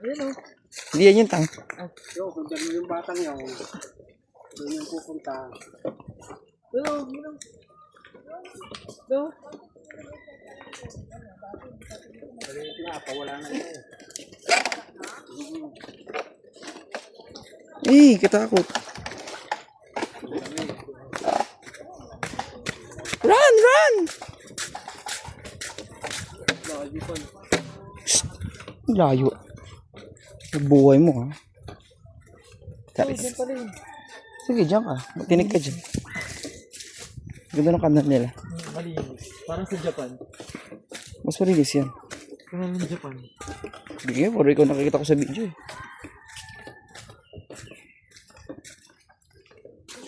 Ayun o. Hindi yan yung tang. Yo, kung dyan mo yung batang yun, doon yung pupunta. Ayun o. Ayun o. Ayun o. Wala na yun. Katakot. Run! Run! Shh! Layo. Buhay mo ha. Diyan pala yun. Sige, dyan ka. Matinig ka dyan. Ganda ng kanal nila. Malinis. Parang sa Japan. Mas marilis yan. Kanal ng Japan. Bigyan, puro ikaw nakikita ko sa video eh.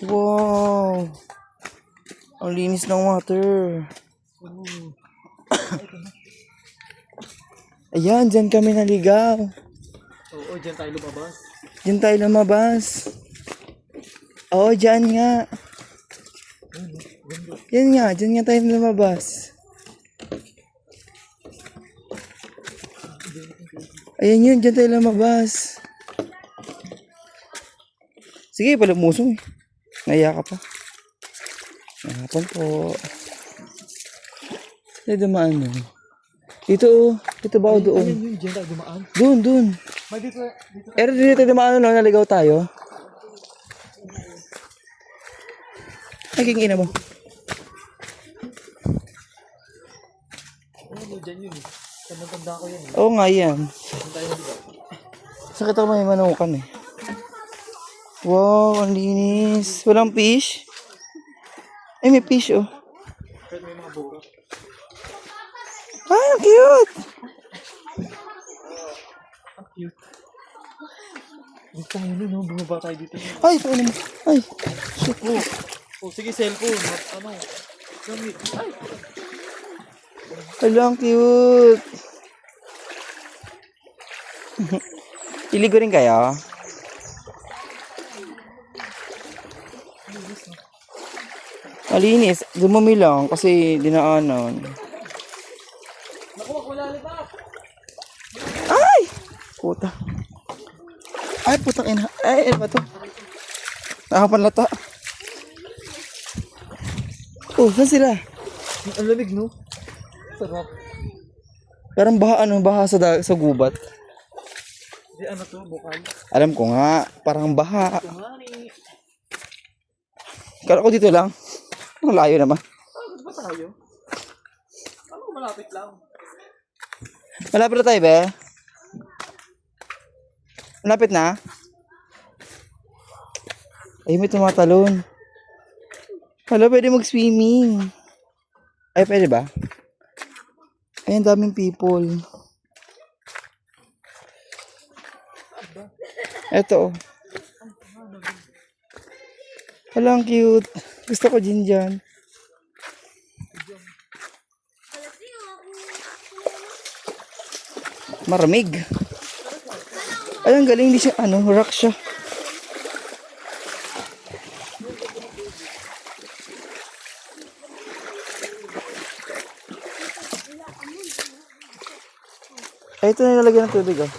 Wow! Ang linis ng water. Ayan, dyan kami naligaw. Oo, dyan tayo lumabas. Dyan tayo lumabas. Oo, dyan nga. Yan nga, dyan nga tayo lumabas. Ayan yun, dyan tayo lumabas. Sige, palamusong eh. Naiya ka pa. Hapon po. Ay, dumaan mo. Dito oh. Dito ba o doon? Ayun yun, dyan tayo dumaan. Doon. May dito. Dito dumaan no, naligaw tayo. Ay, king ina mo. Ayun yun, dyan yun. Tanda ko yan. Oo nga yan. Dyan tayo naligaw. Sakit ako may manukan eh. Wow, ang linis. Walang fish? Ay, may fish oh. Pero may mga bura. Ay, ang cute! Ang cute. Dito tayo nun, no? Bumaba tayo dito. Ay, paano mo? Ay, shit. Oh, sige, cellphone. Ano? Gamit. Ay! Hala, ang cute. Iligo rin kayo? Malinis. Dumami lang kasi dinaanan. Naku, wala lipat! Ay! Puta. Ay, putang ina. Ay, ano ba to? Nakapanlata. Oh, saan sila? Ang lamig, no? Sarap. Parang baha sa gubat. Di ano to, bukal. Alam ko nga, parang baha. Tumari. Kala ko dito lang. Ang layo naman. Saan ba tayo? Ano, malapit lang. Malapit na tayo, be? Malapit na? Ay, may tumatalon. Hala, pwede mag-swimming. Ay, pwede ba? Ay, ang daming people. Eto, oh. Hala, ang cute. Gusto ko din dyan. Maramig. Ay, ang galing. Di siya, rock siya. Ay, ito na nilagyan ng tubig, oh.